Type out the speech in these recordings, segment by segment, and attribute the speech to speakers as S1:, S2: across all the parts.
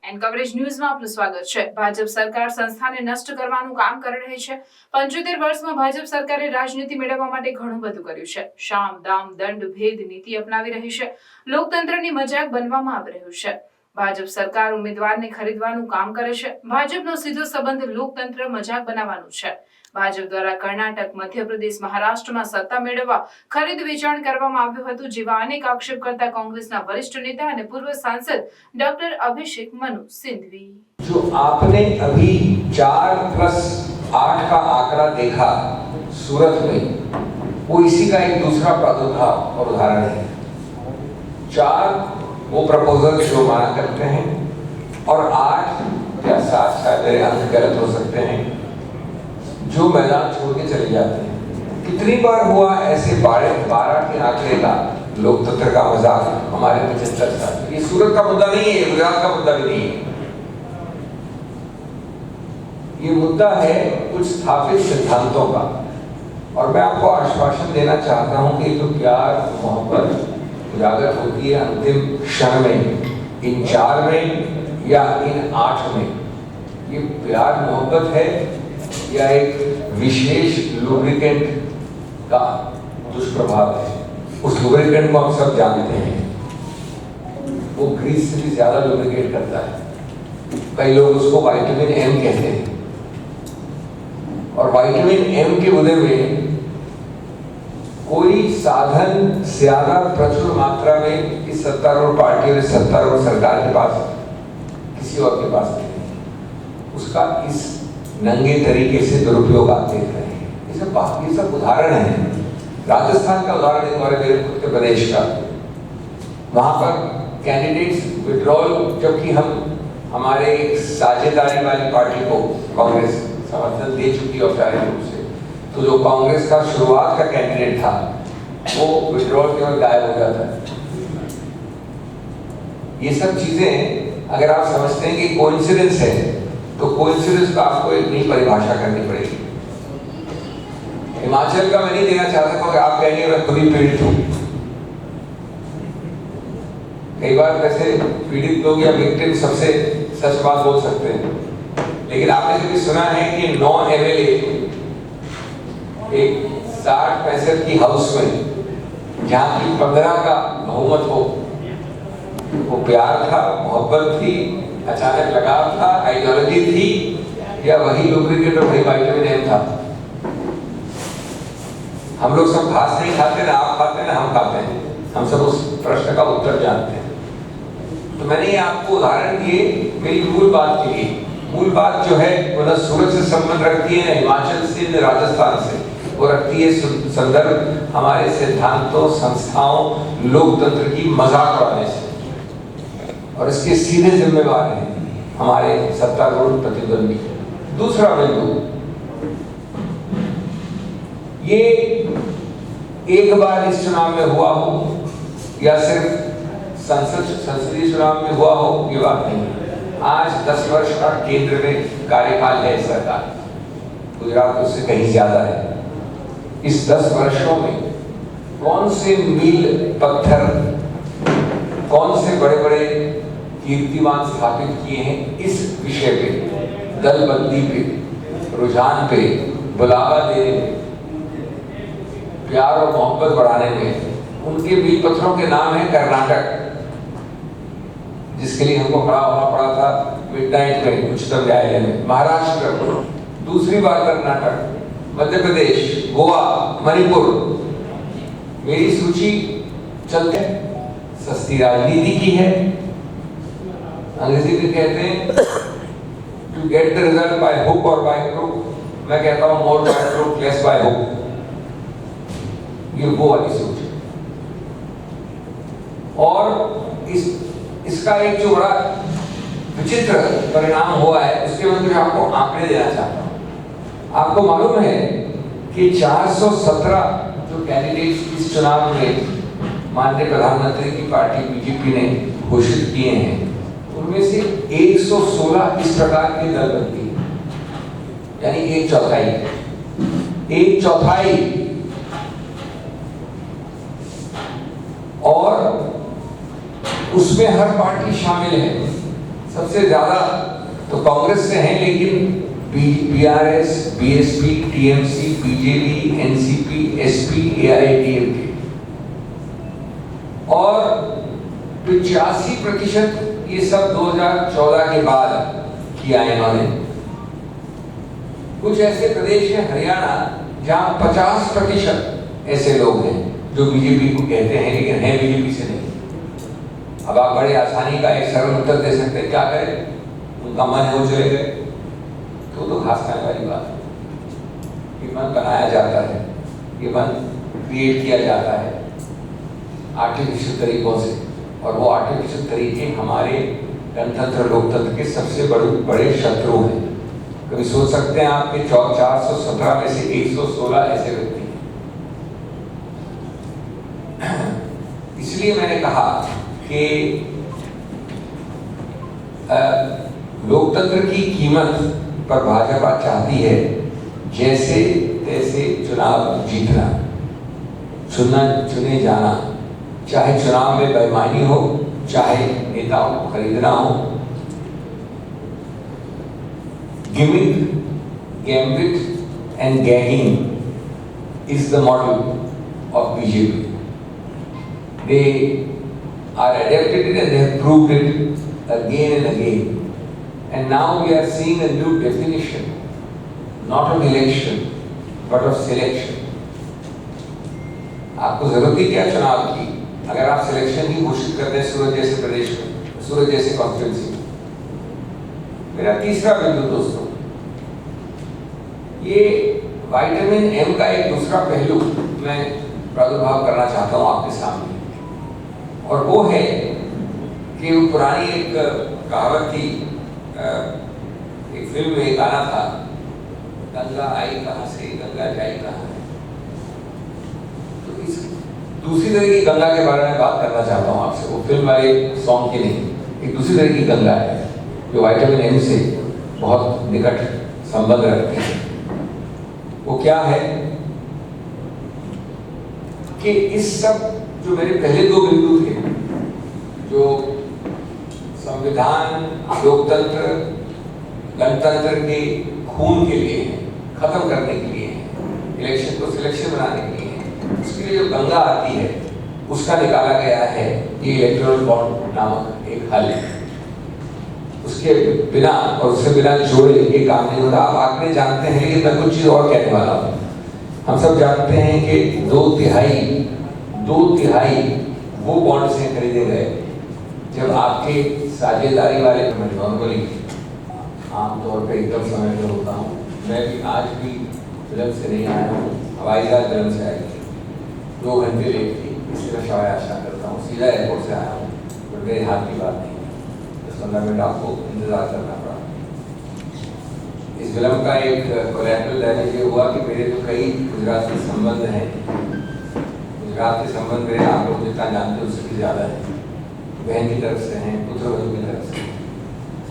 S1: And coverage ન્યૂઝમાં આપનું સ્વાગત છે। ભાજપ સરકાર સંસ્થાને નષ્ટ કરવાનું કામ કરી રહી છે। 75 વર્ષમાં ભાજપ સરકારે રાજનીતિ મેળવવા માટે ઘણું બધું કર્યું છે। શામ દામ દંડ ભેદ નીતિ અપનાવી રહી છે। લોકતંત્રની મજાક બનવામાં આવી રહ્યું છે। ભાજપ સરકાર ઉમેદવારને ખરીદવાનું કામ કરે છે। ભાજપનો સીધો સંબંધ લોકતંત્ર મજાક બનાવવાનું છે। ભાજપ દ્વારા કર્ણાટક, મધ્યપ્રદેશ, મહારાષ્ટ્રમાં સત્તા મેળવવા ખરીદ વેચાણ કરવામાં આવ્યું હતું, જેવા અનેક આક્ષેપ કરતા કોંગ્રેસના वरिष्ठ नेता અને પૂર્વ सांसद डॉक्टर अभिषेक मनु सिंघवी।
S2: जो आपने अभी 4+8 का आंकड़ा देखा सूरत में, वो इसी का एक दूसरा प्रादुर्भाव और उदाहरण है। 4 वो प्रपोजल जो माना करते हैं और 8 या 7, शायद मेरे अंक गलत हो सकते हैं, जो मैदान छोड़ के चले जाते हैं। कितनी बार हुआ ऐसे 12 के आंकड़े का लोकतंत्र का मजाक हमारे 75 साल। ये सूरत का मुद्दा नहीं है, गुजरात का मुद्दा भी नहीं है। ये मुद्दा है कुछ स्थापित सिद्धांतों का। और मैं आपको आश्वासन देना चाहता हूं कि जो प्यार मोहब्बत उजागर होती है अंतिम क्षण में, इन 4 में या इन 8 में, ये प्यार मोहब्बत है या एक विशेष लुब्रिकेंट का दुष्प्रभाव है। उस लुब्रिकेंट को हम सब जानते हैं, वो ग्रीस से भी ज्यादा लुब्रिकेट करता है। कई लोग उसको विटामिन एम कहते हैं। और विटामिन एम के उदय में कोई साधन ज्यादा प्रचुर मात्रा में इस सत्तारूढ़ पार्टी और सत्तारूढ़ सरकार के पास, किसी और के पास नहीं। उसका इस नंगे तरीके से दुरुपयोग आप देख रहे हैं। ये सब उदाहरण है। राजस्थान का उदाहरण है, हमारे मेरे खुद के प्रदेश का। वहां पर कैंडिडेट्स विड्रॉल, जबकि हम हमारे साझेदारी वाली पार्टी को कांग्रेस समर्थन दे चुकी औपचारिक रूप से, तो जो कांग्रेस का शुरुआत का कैंडिडेट था वो विड्रॉल के वक्त गायब हो जाता है। ये सब चीजें अगर आप समझते हैं कि कोइंसिडेंस है, तो कोइंसिडेंस का आपको एक नई परिभाषा करनी पड़ेगी। हिमाचल का मैं नहीं देना चाहता, क्योंकि आप कहेंगे मैं खुद ही पीड़ित हूं। कई बार वैसे पीड़ित लोग या विक्टिम सबसे सच बात बोल सकते हैं, लेकिन आपने कभी सुना है कि 9 MLA एक 60-65 की हाउस में, जहां की 15 का बहुमत हो, वो प्यार था, मोहब्बत थी, अचानक लगाव था, आइडियोलॉजी थी, या वही लुब्रिकेंट और वही विटामिन एम था? हम लोग सब घास नहीं खाते ना, आप खाते ना हम खाते हैं। हम सब उस प्रश्न का उत्तर जानते हैं। तो मैंने ये आपको उदाहरण दिए मेरी मूल बात के लिए। मूल बात जो है वो न सूरत से संबंध रखती है, न हिमाचल से, न राजस्थान से। वो रखती है संदर्भ हमारे सिद्धांतों, संस्थाओं, लोकतंत्र की मजाक उड़ाने से। और इसके सीधे जिम्मेवार हैं हमारे सत्तारूढ़ प्रतिद्वंदी। दूसरा बिंदु, ये एक बार इस चुनाव में हुआ हो या सिर्फ संसदीय चुनाव में हुआ हो, ये बात नहीं। आज 10 वर्ष का केंद्र में कार्यकाल है सरकार, गुजरात उससे कहीं ज्यादा है। इस 10 वर्षों में कौन से मील पत्थर, कौन से बड़े बड़े कीर्तिमान स्थापित किए हैं इस विषय पे, दलबंदी पे, रुझान पे, बुलावा देने पे, प्यार और मोहब्बत बढ़ाने में। उनके मील पत्थरों के नाम है कर्नाटक, जिसके लिए हमको खड़ा होना पड़ा था मिडनाइट में उच्चतम न्यायालय में। महाराष्ट्र दूसरी बार कर्नाटक, मध्य प्रदेश, गोवा, मणिपुर। मेरी सूची चलते सस्ती राजनीति की है। अंग्रेजी में कहते हैं to get the result by hook और बाय क्रुक। मैं कहता हूं more by crook less by hook. ये वो वाली सोच है। और इसका एक जो बड़ा विचित्र परिणाम हुआ है, उसके मैं मुझे आपको आंकड़े देना चाहता हूं। आपको मालूम है कि 417 जो कैंडिडेट्स इस चुनाव में माननीय प्रधानमंत्री की पार्टी बीजेपी ने घोषित किए हैं, उनमें से 116 इस प्रकार की दलबंदी, यानी 1/4। और उसमें हर पार्टी शामिल है। सबसे ज्यादा तो कांग्रेस से हैं, लेकिन BRS, BSP, TMC, BJP, NCP, SP, AIADMK और 85% ये सब 2014 के बाद किया इन्होंने। कुछ ऐसे प्रदेश हैं, हरियाणा, जहां 50% ऐसे लोग हैं जो बीजेपी को कहते हैं लेकिन हैं बीजेपी से नहीं। अब आप बड़े आसानी का एक सरल उत्तर दे सकते हैं, क्या करें, उनका मन है वो चले गए, तो घास खाने वाली बात है। ये मन बनाया जाता है, ये मन क्रिएट किया जाता है आर्टिफिशियल तरीकों से, और वो आर्टिफिशियल तरीके हमारे गणतंत्र लोकतंत्र के सबसे बड़े शत्रु हैं। कभी सोच सकते हैं आपके 417 में से 116 ऐसे व्यक्ति हैं। इसलिए मैंने कहा कि लोकतंत्र की कीमत पर भाजपा चाहती है जैसे तैसे चुनाव जीतना, चुने जाना, चाहे चुनाव में बेईमानी हो, चाहे नेताओं को खरीदना हो। Gimmick, gambit and gagging is the model of BJP. They are adapted it and they have proved it again and again. And now we are seeing a new definition, not of election, but of selection. आपको जरूरत ही क्या चुनाव की, अगर आप selection की घोषित करते हैं सूरत जैसे प्रदेश में, सूरत जैसे कॉन्स्टिट्यूंसी में। मेरा तीसरा बिंदु दोस्तों, ये विटामिन एम का एक दूसरा पहलू मैं प्रादुर्भाव करना चाहता हूँ आपके सामने, और वो है कि वो पुरानी एक कहावत थी, एक फिल्म में एक गाना था, गंगा आई कहाँ से गंगा जाई कहाँ है। तो इस दूसरी तरह की गंगा के बारे में बात करना चाहता हूँ आपसे, वो फिल्म वाले सॉन्ग की नहीं, एक दूसरी तरह की गंगा है जो विटामिन एम से बहुत निकट संबंध रखती है। वो क्या है कि इस सब जो मेरे पहले दो बिंदु थे, जो संविधान, लोकतंत्र, गणतंत्र के खून के लिए है, खत्म करने के लिए है, इलेक्शन को सिलेक्शन बनाने के लिए है, उसके लिए जो गंगा आती है उसका निकाला गया है ये इलेक्टोरल बॉन्ड नामक एक हल। उसके बिना और उससे बिना जोड़े ये काम नहीं होता। आप आंकड़े जानते हैं, लेकिन मैं कुछ चीज और कहने वाला हूँ। हम सब जानते हैं कि 2/3 वो बॉन्ड से खरीदे गए जब आपके साझेदारी वाले, मैं नॉर्मली आमतौर पर एकदम समय पर होता हूँ, मैं भी आज भी फिल्म से नहीं आया हूँ, हवाई जहाज फिल्म से आई थी, 2 घंटे लेट थी, इसलिए मैं शायद आशा करता हूँ, सीधा एयरपोर्ट से आया हूँ, पर मेरे हाथ की बात नहीं है, 10-15 मिनट आपको इंतजार करना पड़ा। इस फिल्म का एक कोलैटरल डैमेज ये हुआ कि मेरे तो कई गुजराती संबंध हैं, गुजरात के संबंध मेरे आप लोग जितना जानते हैं उससे भी ज़्यादा है, बहन की तरफ से हैं, पुत्र बहन की तरफ से,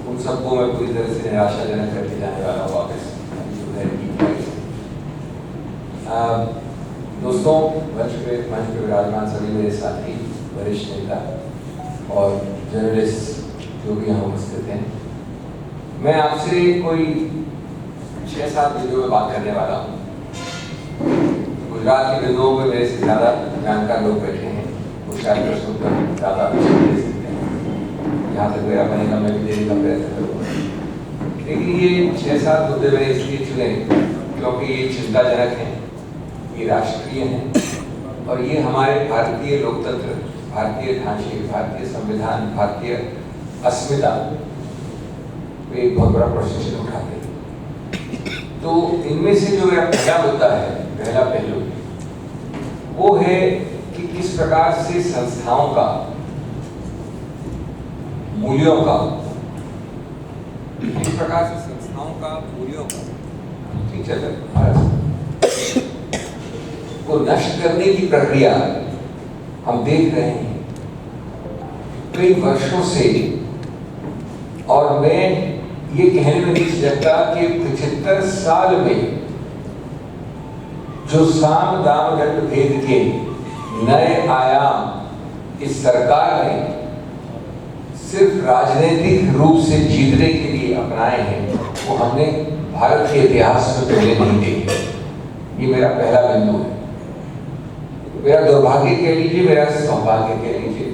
S2: उन सबको मैं पूरी तरह से निराशाजनक करके जाने वाला हूँ वापस। दोस्तों, मंच पे विराजमान सभी मेरे साथी, वरिष्ठ नेता और जर्नलिस्ट जो भी यहाँ उपस्थित हैं, मैं आपसे कोई 6-7 बिंदुओं में बात करने वाला हूँ। गुजरात के बिंदुओं पर मेरे से ज़्यादा जानकार लोग बैठे हैं, वो शायद प्रश्न उत्तर ज़्यादा दे सकते हैं, जहाँ तक मेरा बनेगा मैं भी देने का प्रयत्न करूँगा। लेकिन ये 6-7 मुद्दे मैंने इसलिए चुने क्योंकि ये चिंताजनक हैं, ये राष्ट्रीय हैं, और ये हमारे भारतीय लोकतंत्र, भारतीय ढांचे, भारतीय संविधान, भारतीय अस्मिता पे एक बहुत बड़ा प्रश्न चिन्ह उठाते हैं। तो इनमें से जो मेरा पहला मुद्दा है, पहला पहलू, वो है कि किस प्रकार से संस्थाओं का, मूल्यों का, किस प्रकार से संस्थाओं का, मूल्यों का को नष्ट करने की प्रक्रिया हम देख रहे हैं कई वर्षों से। और मैं ये कहने में नहीं सकता कि 75 साल में जो साम दाम दंड भेद के नए आयाम इस सरकार ने सिर्फ राजनीतिक रूप से जीतने के लिए अपनाए हैं, वो हमने भारत के इतिहास में पहले नहीं देखे। ये मेरा पहला बिंदु है। मेरा दुर्भाग्य कह लीजिए, मेरा सौभाग्य कह लीजिए,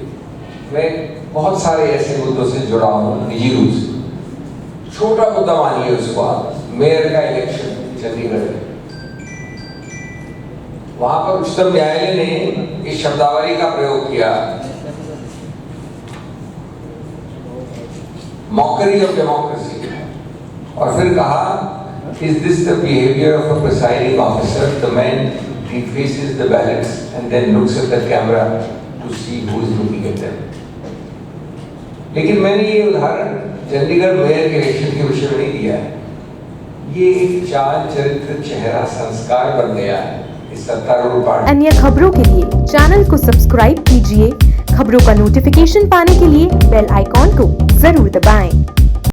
S2: मैं बहुत सारे ऐसे मुद्दों से जुड़ा हूँ निजी रूप से। छोटा मुद्दा मानिए उसको आप, मेयर का इलेक्शन चंडीगढ़ में, वहां पर उच्चतम न्यायालय ने इस शब्दावली का प्रयोग किया, मॉकरी ऑफ डेमोक्रेसी, और फिर कहा, is this the behaviour of a presiding officer, the man defaces the ballots and then looks at the camera to see who is looking at them. लेकिन मैंने ये उदाहरण चंडीगढ़ मेयर के इलेक्शन के विषय में नहीं दिया है। ये एक चाल चरित्र चेहरा संस्कार बन गया है इस सत्तारूढ़ पार्टी।
S3: अन्य खबरों के लिए चैनल को सब्सक्राइब कीजिए। खबरों का नोटिफिकेशन पाने के लिए बेल आइकॉन को जरूर दबाएं।